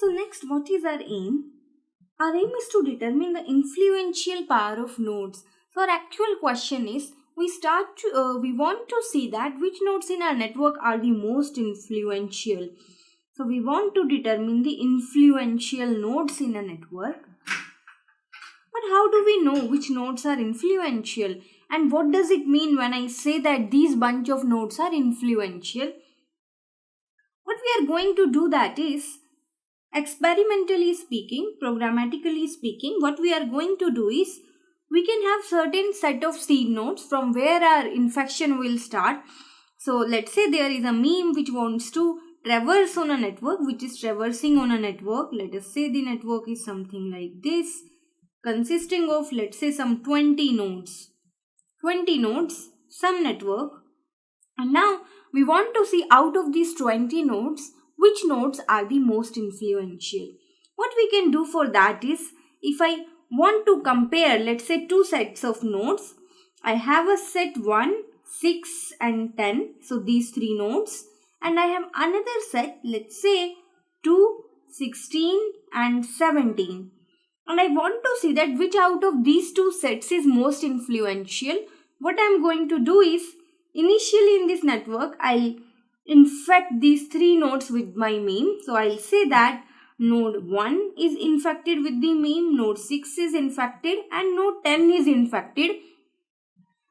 So next, what is our aim? Our aim is to determine the influential power of nodes. So our actual question is, we want to see that which nodes in our network are the most influential. So we want to determine the influential nodes in a network. But how do we know which nodes are influential? And what does it mean when I say that these bunch of nodes are influential? What we are going to do that is, experimentally speaking, programmatically speaking, what we are going to do is, we can have certain set of seed nodes from where our infection will start. So let's say there is a meme which wants to traverse on a network, which is traversing on a network. Let us say the network is something like this, consisting of, let's say, some 20 nodes. 20 nodes, some network. And now we want to see out of these 20 nodes, which nodes are the most influential. What we can do for that is, if I want to compare, let's say, two sets of nodes, I have a set 1, 6 and 10. So these three nodes. And I have another set, let's say 2, 16 and 17. And I want to see that which out of these two sets is most influential. What I am going to do is, initially in this network, I'll infect these three nodes with my meme. So I'll say that node 1 is infected with the meme, node 6 is infected and node 10 is infected.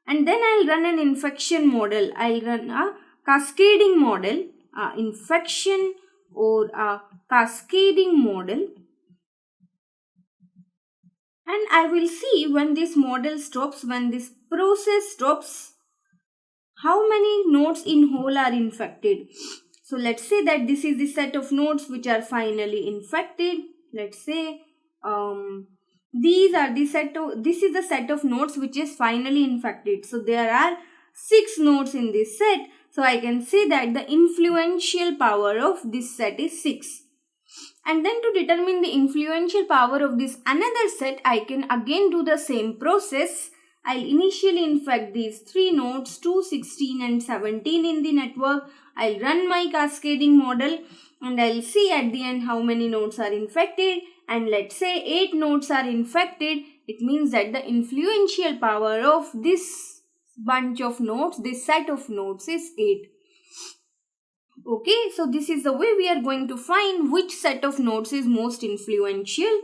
And then I'll run an infection model. I'll run a cascading model, infection or a cascading model. And I will see when this model stops, when this process stops, how many nodes in whole are infected. So let's say that this is the set of nodes which are finally infected. Let's say this is the set of nodes which is finally infected. So there are 6 nodes in this set. So I can say that the influential power of this set is 6. And then to determine the influential power of this another set, I can again do the same process. I'll initially infect these 3 nodes, 2, 16 and 17 in the network. I'll run my cascading model and I'll see at the end how many nodes are infected. And let's say 8 nodes are infected. It means that the influential power of this bunch of nodes, this set of nodes is 8. Okay, so this is the way we are going to find which set of nodes is most influential.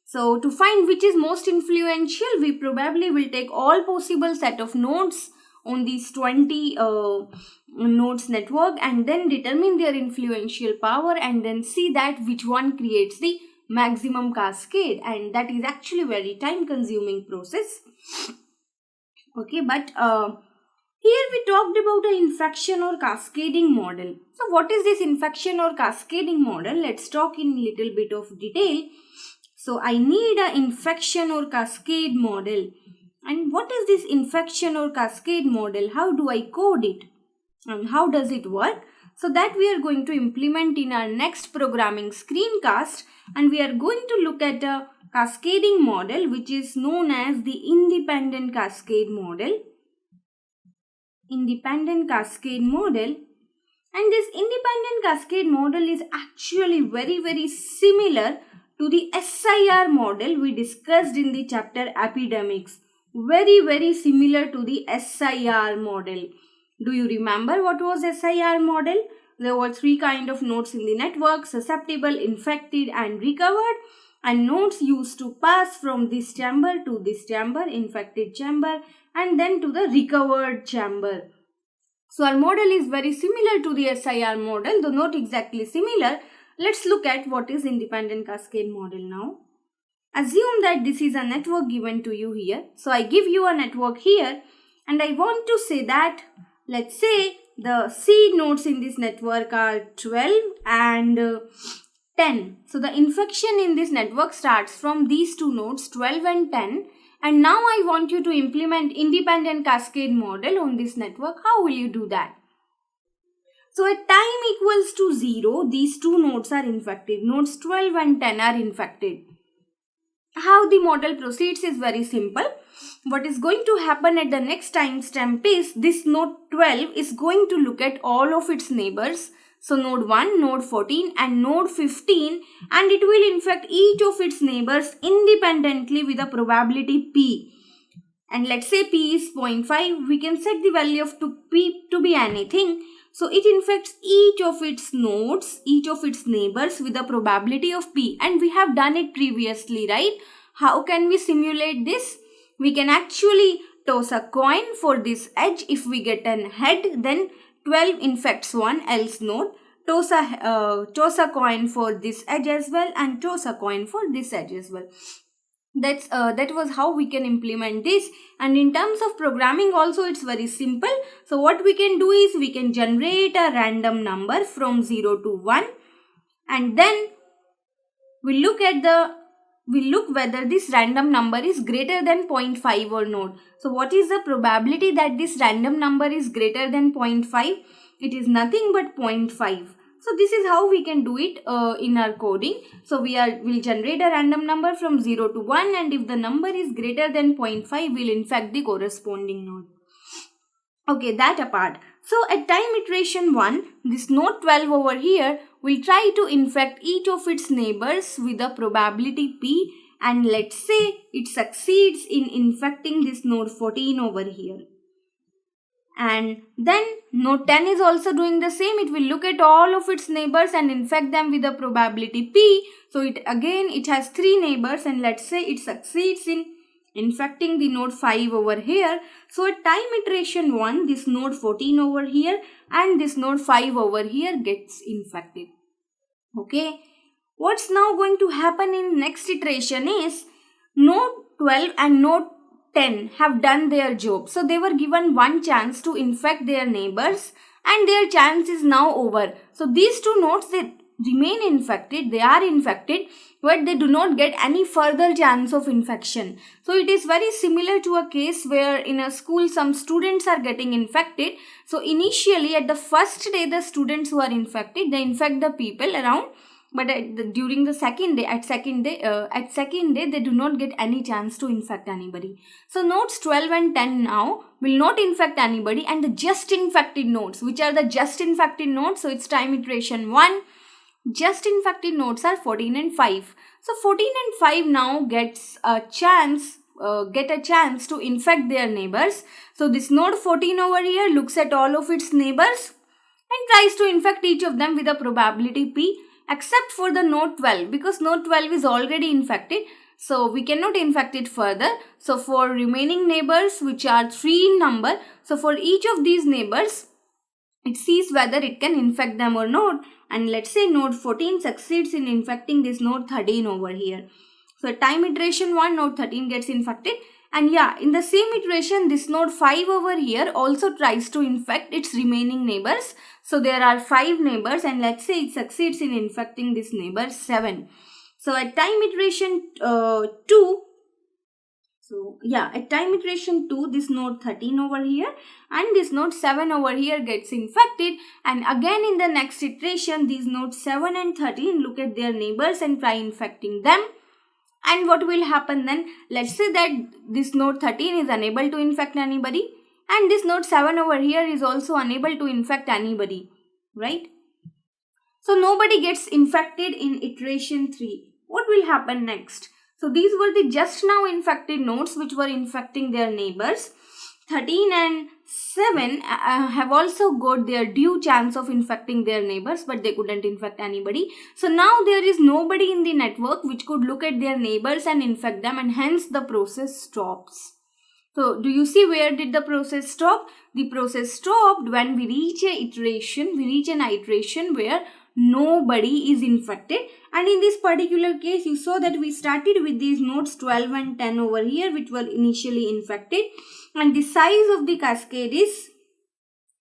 So to find which is most influential, we probably will take all possible set of nodes on these 20 nodes network and then determine their influential power and then see that which one creates the maximum cascade, and that is actually very time consuming process. Okay, but here we talked about an infection or cascading model. So what is this infection or cascading model? Let's talk in little bit of detail. So I need an infection or cascade model. And what is this infection or cascade model? How do I code it? And how does it work? So that we are going to implement in our next programming screencast. And we are going to look at a cascading model which is known as the independent cascade model. Independent cascade model. And this independent cascade model is actually very similar to the SIR model we discussed in the chapter epidemics. Very similar to the SIR model. Do you remember what was SIR model? There were 3 kinds of nodes in the network: susceptible, infected and recovered. And nodes used to pass from this chamber to this chamber, infected chamber, and then to the recovered chamber. So our model is very similar to the SIR model, though not exactly similar. Let's look at what is independent cascade model now. Assume that this is a network given to you here. So I give you a network here and I want to say that, let's say the seed nodes in this network are 12 and 10. So the infection in this network starts from these 2 nodes, 12 and 10. And now I want you to implement independent cascade model on this network. How will you do that? So at time equals to 0, these 2 nodes are infected. Nodes 12 and 10 are infected. How the model proceeds is very simple. What is going to happen at the next timestamp is this node 12 is going to look at all of its neighbors. So node 1, node 14 and node 15, and it will infect each of its neighbors independently with a probability p. And let's say p is 0.5, we can set the value of p to be anything. So it infects each of its nodes, each of its neighbors with a probability of p. And we have done it previously, right? How can we simulate this? We can actually toss a coin for this edge. If we get an head, then 12 infects one else node. Toss a coin for this edge as well, and toss a coin for this edge as well. That was how we can implement this. And in terms of programming also, it's very simple. So what we can do is we can generate a random number from 0 to 1, and then we look whether this random number is greater than 0.5 or not. So what is the probability that this random number is greater than 0.5? It is nothing but 0.5. So this is how we can do it in our coding. So we'll generate a random number from 0 to 1, and if the number is greater than 0.5, we'll infect the corresponding node. Okay, that apart. So at time iteration 1, this node 12 over here will try to infect each of its neighbors with a probability p, and let's say it succeeds in infecting this node 14 over here. And then node 10 is also doing the same. It will look at all of its neighbors and infect them with a probability p. So it has 3 neighbors, and let's say it succeeds in infecting the node 5 over here. So at time iteration 1, this node 14 over here and this node 5 over here gets infected. Okay. What's now going to happen in next iteration is node 12 and node 10 have done their job. So they were given one chance to infect their neighbors, and their chance is now over. So these two nodes, they remain infected, they are infected, but they do not get any further chance of infection. So it is very similar to a case where in a school some students are getting infected. So initially at the first day, the students who are infected, they infect the people around, but during the second day, they do not get any chance to infect anybody. So nodes 12 and 10 now will not infect anybody, and the just infected nodes, which are the just infected nodes, so it's time iteration 1, just infected nodes are 14 and 5. So 14 and 5 now get a chance to infect their neighbors. So this node 14 over here looks at all of its neighbors and tries to infect each of them with a probability p, except for the node 12, because node 12 is already infected, so we cannot infect it further. So for remaining neighbors, which are 3 in number, so for each of these neighbors, it sees whether it can infect them or not. And let's say node 14 succeeds in infecting this node 13 over here. So at time iteration 1, node 13 gets infected. And yeah, in the same iteration, this node 5 over here also tries to infect its remaining neighbors. So there are 5 neighbors, and let's say it succeeds in infecting this neighbor 7. So at time iteration 2, at time iteration 2, this node 13 over here and this node 7 over here gets infected. And again in the next iteration, these nodes 7 and 13 look at their neighbors and try infecting them. And what will happen then? Let's say that this node 13 is unable to infect anybody, and this node 7 over here is also unable to infect anybody, right? So nobody gets infected in iteration 3. What will happen next? So these were the just now infected nodes which were infecting their neighbors. 13 and 7 have also got their due chance of infecting their neighbors, but they couldn't infect anybody. So now there is nobody in the network which could look at their neighbors and infect them, and hence the process stops. So do you see where did the process stop? The process stopped when we reach an iteration where nobody is infected. And in this particular case, you saw that we started with these nodes 12 and 10 over here, which were initially infected, and the size of the cascade is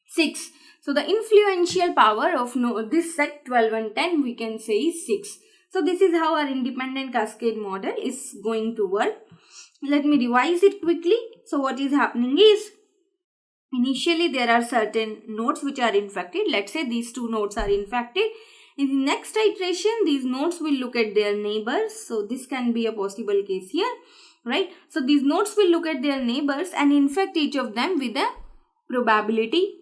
6. So the influential power of this set 12 and 10 we can say is 6. So this is how our independent cascade model is going to work. Let me revise it quickly. So what is happening is, initially there are certain nodes which are infected. Let's say these 2 nodes are infected. In the next iteration, these nodes will look at their neighbors. So this can be a possible case here, right? So these nodes will look at their neighbors and infect each of them with a probability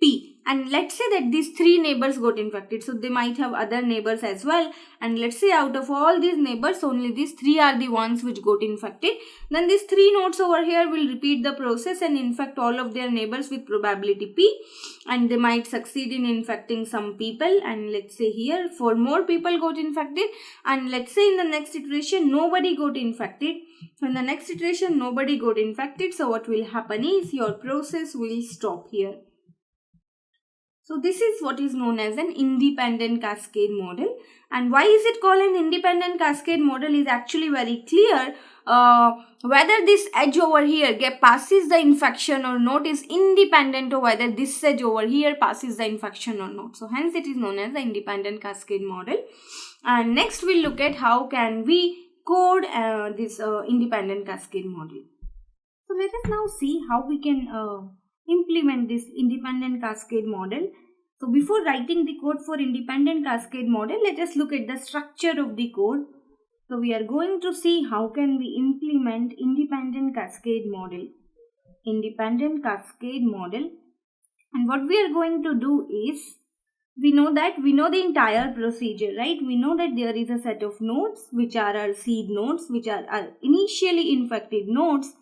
p. and let's say that these 3 neighbors got infected. So they might have other neighbors as well, and let's say out of all these neighbors only these 3 are the ones which got infected. Then these 3 nodes over here will repeat the process and infect all of their neighbors with probability p, and they might succeed in infecting some people. And let's say here 4 more people got infected, and let's say in the next iteration nobody got infected. In the next iteration nobody got infected, so what will happen is your process will stop here. So this is what is known as an independent cascade model. And why is it called an independent cascade model is actually very clear. Whether this edge over here passes the infection or not is independent of whether this edge over here passes the infection or not. So hence it is known as the independent cascade model. And next we'll look at how can we code this independent cascade model. So let us now see how we can implement this independent cascade model. So before writing the code for independent cascade model, let us look at the structure of the code. So we are going to see how can we implement independent cascade model. Independent cascade model. And what we are going to do is, we know the entire procedure, right? We know that there is a set of nodes which are our seed nodes, which are our initially infected nodes.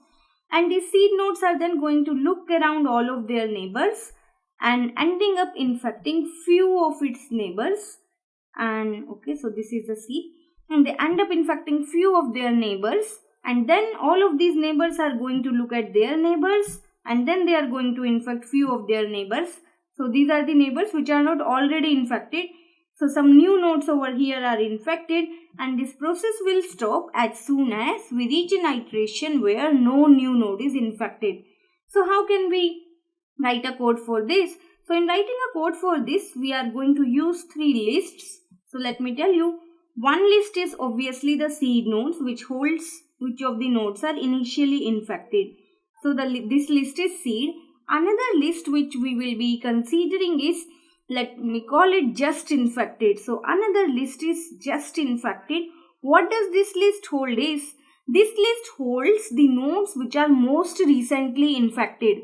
And these seed nodes are then going to look around all of their neighbors and ending up infecting few of its neighbors. And okay, so this is the seed, and they end up infecting few of their neighbors, and then all of these neighbors are going to look at their neighbors, and then they are going to infect few of their neighbors. So these are the neighbors which are not already infected. So some new nodes over here are infected, and this process will stop as soon as we reach an iteration where no new node is infected. So how can we write a code for this? So in writing a code for this, we are going to use 3 lists. So let me tell you, one list is obviously the seed nodes, which holds which of the nodes are initially infected. So this list is seed. Another list which we will be considering is, let me call it just infected. So another list is just infected. What does this list hold is, this list holds the nodes which are most recently infected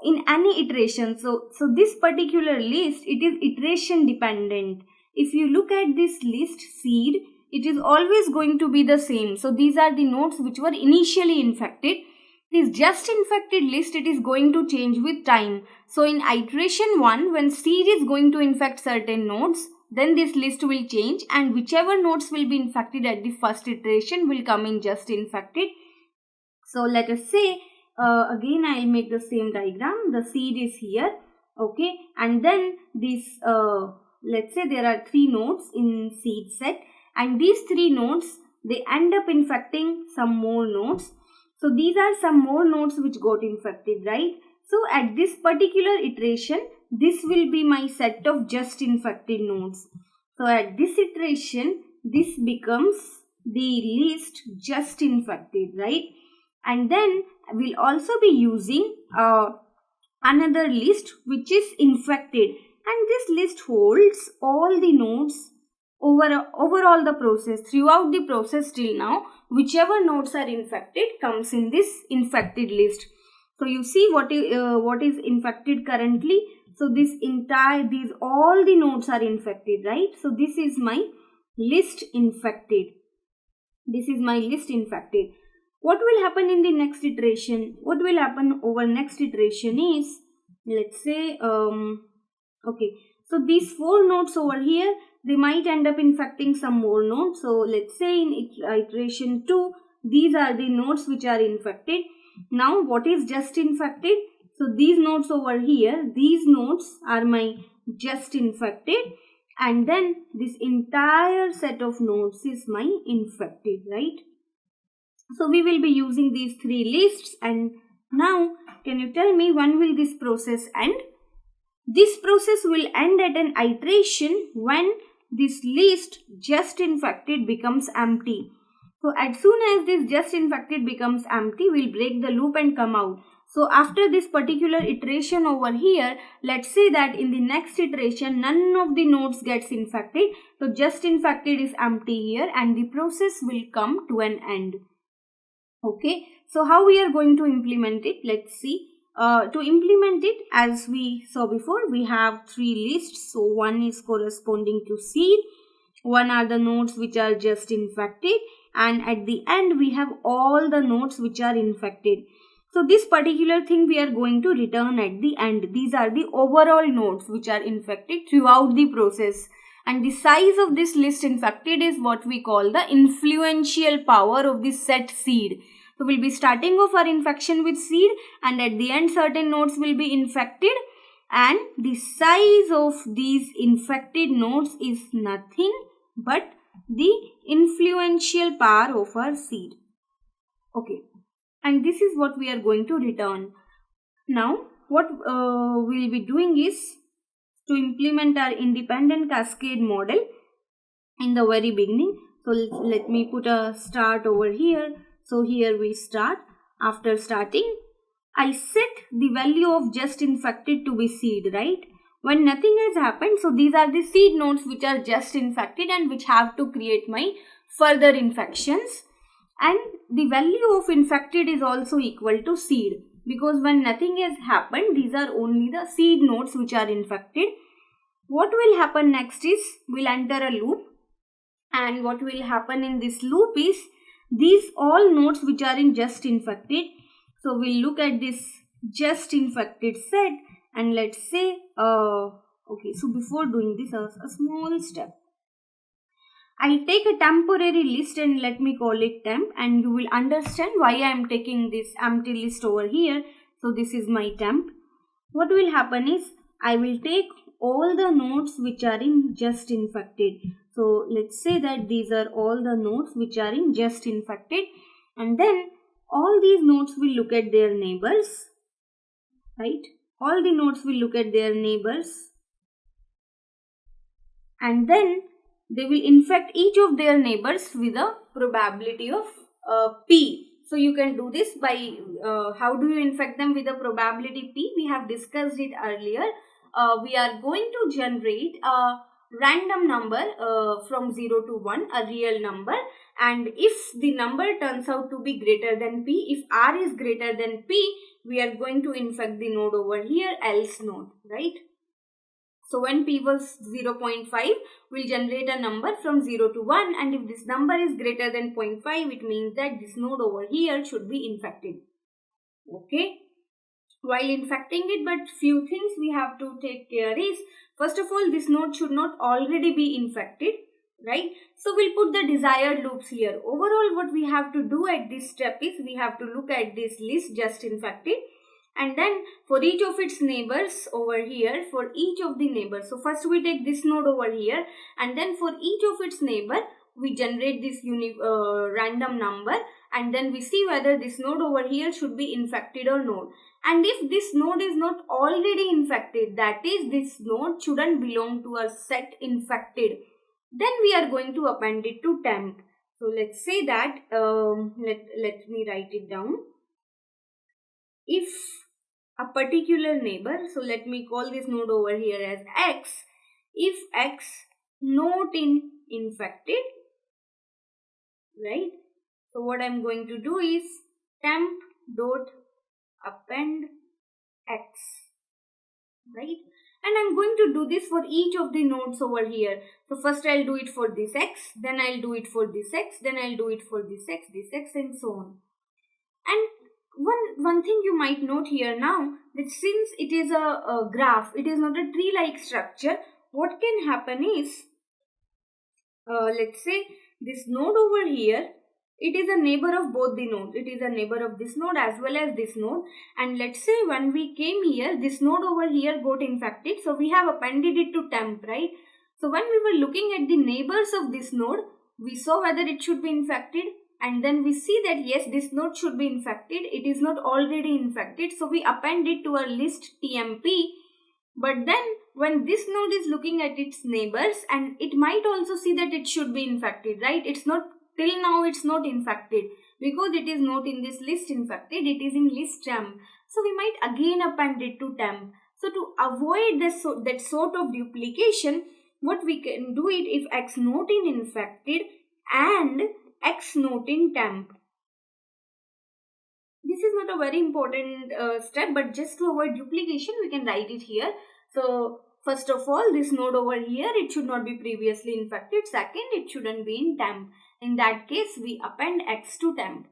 in any iteration. So this particular list, it is iteration dependent. If you look at this list seed, it is always going to be the same. So these are the nodes which were initially infected. This just infected list, it is going to change with time. So in iteration 1, when seed is going to infect certain nodes, then this list will change, and whichever nodes will be infected at the first iteration will come in just infected. So let us say, again I will make the same diagram. The seed is here, okay, and then this, let's say there are 3 nodes in seed set, and these 3 nodes, they end up infecting some more nodes. So these are some more nodes which got infected, right? So at this particular iteration, this will be my set of just infected nodes. So at this iteration, this becomes the list just infected, right? And then we'll also be using another list which is infected, and this list holds all the nodes overall the process, throughout the process till now. Whichever nodes are infected comes in this infected list. So you see what is infected currently. So all the nodes are infected, right? So this is my list infected. This is my list infected. What will happen in the next iteration? What will happen over next iteration is, let's say, okay, so these 4 nodes over here, they might end up infecting some more nodes. So let's say in iteration 2, these are the nodes which are infected. Now what is just infected? So these nodes over here, these nodes are my just infected, and then this entire set of nodes is my infected, right? So we will be using these 3 lists. And now can you tell me when will this process end? This process will end at an iteration when this list just infected becomes empty. So as soon as this just infected becomes empty, we'll break the loop and come out. So after this particular iteration over here, let's say that in the next iteration, none of the nodes gets infected. So just infected is empty here, and the process will come to an end. Okay, so how we are going to implement it? Let's see. To implement it, as we saw before, we have 3 lists. So one is corresponding to seed, one are the nodes which are just infected, and at the end we have all the nodes which are infected. So this particular thing we are going to return at the end. These are the overall nodes which are infected throughout the process. And the size of this list infected is what we call the influential power of the set seed. So we'll be starting off our infection with seed, and at the end certain nodes will be infected, and the size of these infected nodes is nothing but the influential power of our seed. Okay, and this is what we are going to return. Now what we'll be doing is to implement our independent cascade model in the very beginning. So let me put a start over here. So here we start. After starting, I set the value of just infected to be seed, right? When nothing has happened, so these are the seed nodes which are just infected and which have to create my further infections. And the value of infected is also equal to seed, because when nothing has happened, these are only the seed nodes which are infected. What will happen next is we'll enter a loop, and what will happen in this loop is these all nodes which are in just infected. So we'll look at this just infected set, and let's say okay, so before doing this, a small step. I'll take a temporary list and let me call it temp, and you will understand why I am taking this empty list over here. So this is my temp. What will happen is I will take all the nodes which are in just infected. So let's say that these are all the nodes which are in just infected, and then all these nodes will look at their neighbors, right? All the nodes will look at their neighbors, and then they will infect each of their neighbors with a probability of P. So you can do this by how do you infect them with a probability P? We have discussed it earlier. We are going to generate a random number from 0 to 1, a real number, and if the number turns out to be greater than P, if R is greater than P, we are going to infect the node over here, else node, right? So when P was 0.5, we'll generate a number from 0 to 1, and if this number is greater than 0.5, it means that this node over here should be infected. Okay. While infecting it, but few things we have to take care is, first of all, this node should not already be infected, right? So we'll put the desired loops here. Overall, what we have to do at this step is we have to look at this list just infected, and then for each of its neighbors over here, for each of the neighbors. So first we take this node over here, and then for each of its neighbor, we generate this random number, and then we see whether this node over here should be infected or not. And if this node is not already infected, that is, this node shouldn't belong to a set infected, then we are going to append it to temp. So let's say that, let me write it down. If a particular neighbor, so let me call this node over here as X, if X not infected, right? So what I'm going to do is temp dot append X, right? And I'm going to do this for each of the nodes over here. So first I'll do it for this X, then I'll do it for this X, then I'll do it for this X, and so on. And one thing you might note here now, that since it is a graph, it is not a tree-like structure, what can happen is, let's say this node over here, it is a neighbor of both the nodes. It is a neighbor of this node as well as this node. And let's say when we came here, this node over here got infected. So we have appended it to temp, right? So when we were looking at the neighbors of this node, we saw whether it should be infected. And then we see that yes, this node should be infected. It is not already infected. So we append it to our list TMP. But then when this node is looking at its neighbors, and it might also see that it should be infected, right? It's not, till now it's not infected because it is not in this list infected, it is in list temp. So we might again append it to temp. So to avoid that sort of duplication, what we can do it if X not in infected and X not in temp. The This is not a very important step, but just to avoid duplication, we can write it here. So first of all, this node over here, it should not be previously infected. Second, it shouldn't be in temp. In that case, we append X to temp.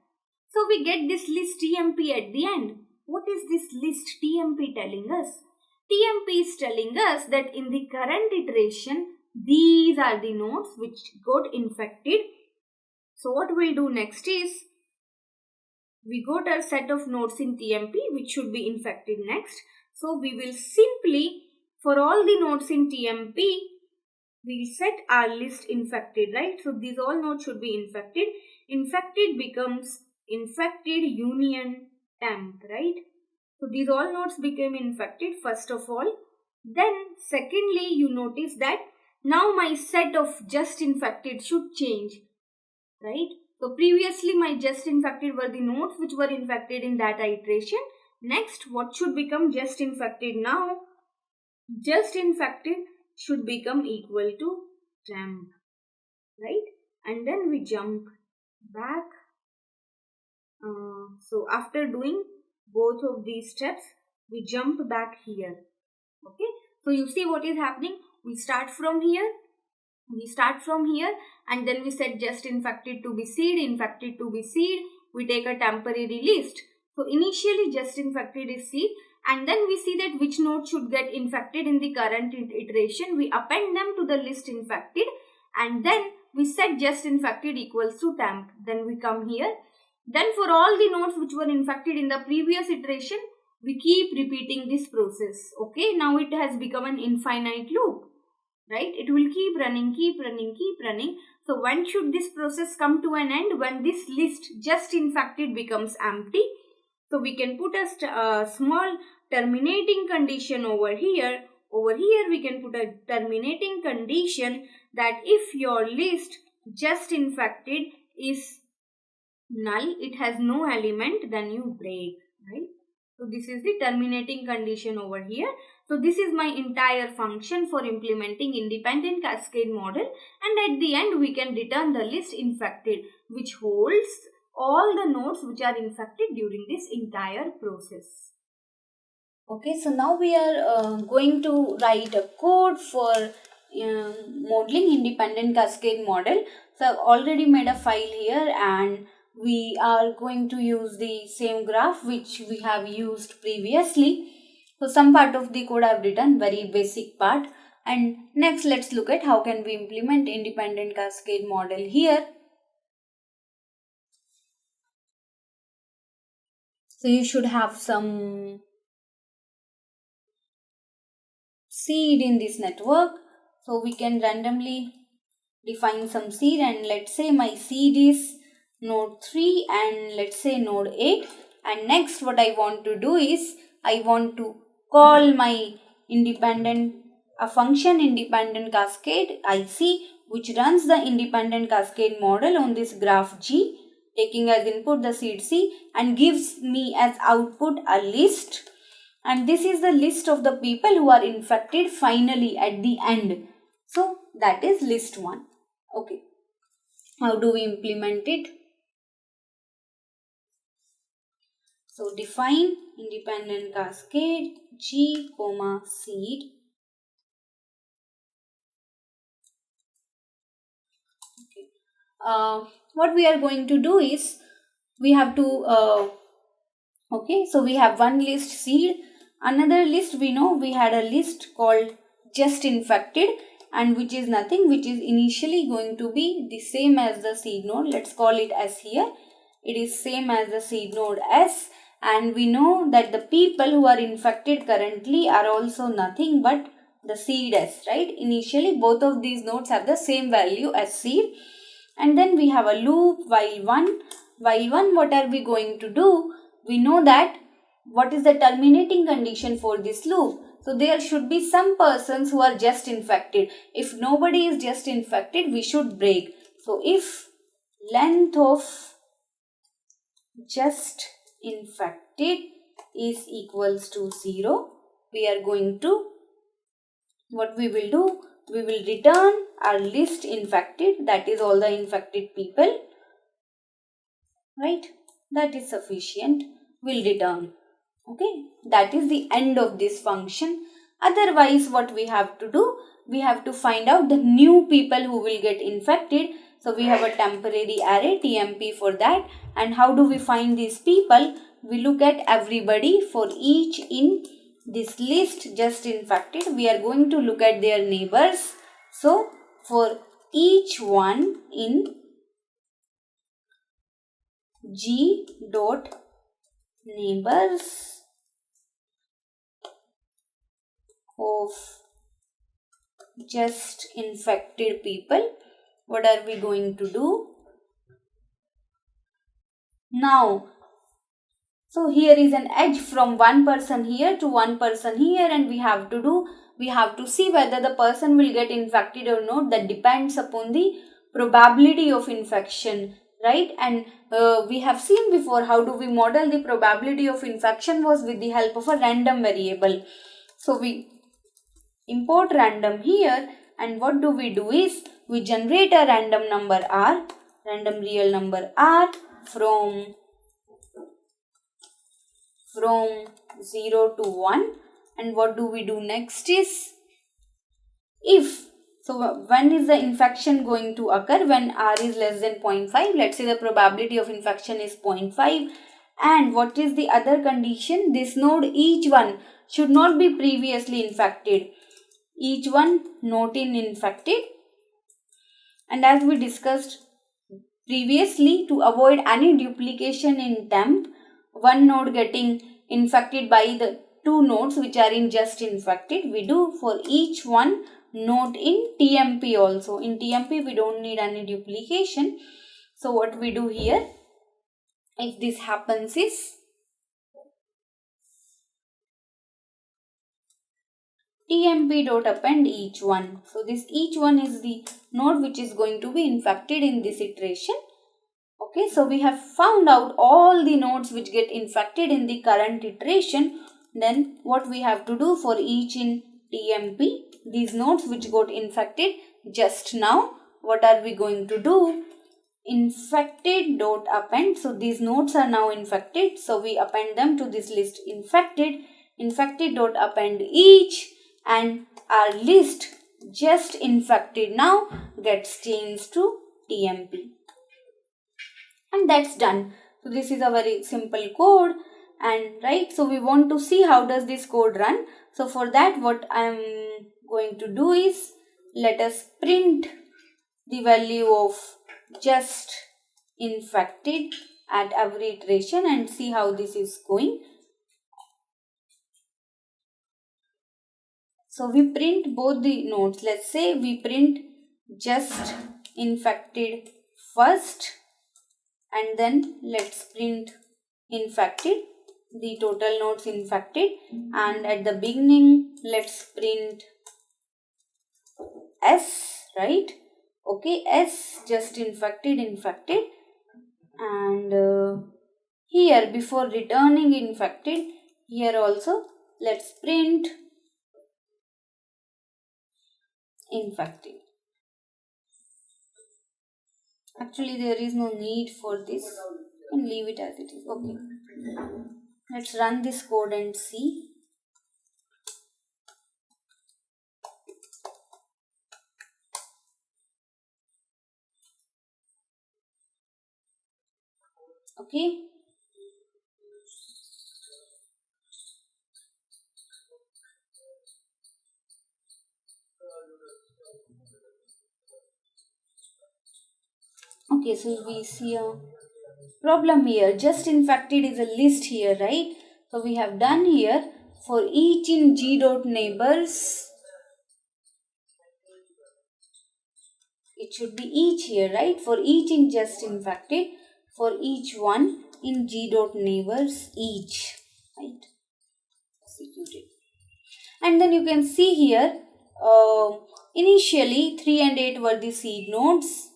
So we get this list TMP at the end. What is this list TMP telling us? TMP is telling us that in the current iteration, these are the nodes which got infected. So what we'll do next is, we got a set of nodes in TMP which should be infected next. So we will simply, for all the nodes in TMP, we'll set our list infected, right? So these all nodes should be infected. Infected becomes infected union temp, right? So these all nodes became infected first of all. Then secondly, you notice that now my set of just infected should change, right? So previously my just infected were the nodes which were infected in that iteration. Next, what should become just infected now? Just infected should become equal to temp, right? And then we jump back. So after doing both of these steps, we jump back here. Okay, so you see what is happening. We start from here, and then we set just infected to be seed, infected to be seed. We take a temporary list. So initially just infected is seed, and then we see that which node should get infected in the current iteration. We append them to the list infected, and then we set just infected equals to temp. Then we come here. Then for all the nodes which were infected in the previous iteration, we keep repeating this process. Okay, now it has become an infinite loop, right? It will keep running. So when should this process come to an end? When this list just infected becomes empty. So we can put a small terminating condition over here. Over here we can put a terminating condition that if your list just infected is null, it has no element, then you break, right? So this is the terminating condition over here. So this is my entire function for implementing independent cascade model, and at the end we can return the list infected, which holds all the nodes which are infected during this entire process. Okay, so now we are going to write a code for modeling independent cascade model. So I've already made a file here, and we are going to use the same graph which we have used previously. So some part of the code I have written, very basic part. And next let's look at how can we implement independent cascade model here. So you should have some seed in this network. So we can randomly define some seed, and let's say my seed is node 3 and let's say node 8. And next what I want to do is I want to call my a function independent cascade IC, which runs the independent cascade model on this graph G, taking as input the seed C and gives me as output a list. And this is the list of the people who are infected finally at the end. So that is list 1. Okay. How do we implement it? So define independent cascade G, seed. Okay. What we are going to do is we have to okay, so we have one list seed, another list we know we had a list called just infected, and which is nothing, which is initially going to be the same as the seed node. Let's call it S here. It is same as the seed node S, and we know that the people who are infected currently are also nothing but the seed S, right? Initially both of these nodes have the same value as seed. And then we have a loop while 1. While 1, what are we going to do? We know that what is the terminating condition for this loop. So there should be some persons who are just infected. If nobody is just infected, we should break. So if length of just infected is equals to 0, we are going to, what we will do, we will return our list infected, that is all the infected people, right? That is sufficient. will return. Okay, that is the end of this function. Otherwise, what we have to do, we have to find out the new people who will get infected. So we have a temporary array TMP for that. And how do we find these people? We look at everybody for each in this list just infected. We are going to look at their neighbors. So for each one in G dot neighbors of just infected people, what are we going to do? Now, so here is an edge from one person here to one person here, and we have to see whether the person will get infected or not. That depends upon the probability of infection, right? And we have seen before how do we model the probability of infection was with the help of a random variable. So we import random here, and what do is we generate a random number r, random real number r from 0 to 1. And what do we do next is, if, so when is the infection going to occur? When r is less than 0.5. Let's say the probability of infection is 0.5. And what is the other condition? This node, each one should not be previously infected. Each one not infected. And as we discussed previously, to avoid any duplication in temp, one node getting infected by the two nodes which are in just infected, we do for each one not in TMP also. In TMP we don't need any duplication. So what we do here, if this happens, is tmp.append each one. So this each one is the node which is going to be infected in this iteration. Okay, so we have found out all the nodes which get infected in the current iteration. Then what we have to do for each in TMP, these nodes which got infected just now, what are we going to do? Infected.append. So these nodes are now infected. So we append them to this list infected. Infected.append each, and our list just infected now gets changed to TMP. And that's done. So this is a very simple code, and right, so we want to see how does this code run. So for that, what I'm going to do is, let us print the value of just infected at every iteration and see how this is going. So we print both the nodes. Let's say we print just infected first, and then let's print infected, the total nodes infected, and at the beginning let's print S, right? Okay, S just infected, and here before returning infected, here also let's print infected. Actually there is no need for this, and leave it as it is. Okay, let's run this code and see. Okay, okay, so we see a problem here. Just infected is a list here, right? So we have done here for each in G dot neighbors, it should be each here, right? For each in just infected, for each one in G dot neighbors each, right? Executed. And then you can see here, initially 3 and 8 were the seed nodes.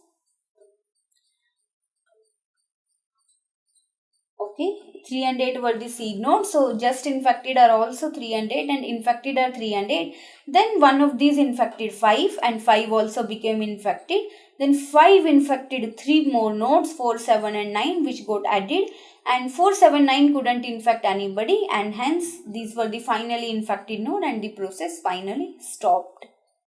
Okay, 3 and 8 were the seed nodes. So just infected are also 3 and 8, and infected are 3 and 8. Then one of these infected 5, and 5 also became infected. Then 5 infected 3 more nodes, 4, 7 and 9, which got added. And 4, 7, 9 couldn't infect anybody, and hence these were the finally infected node, and the process finally stopped.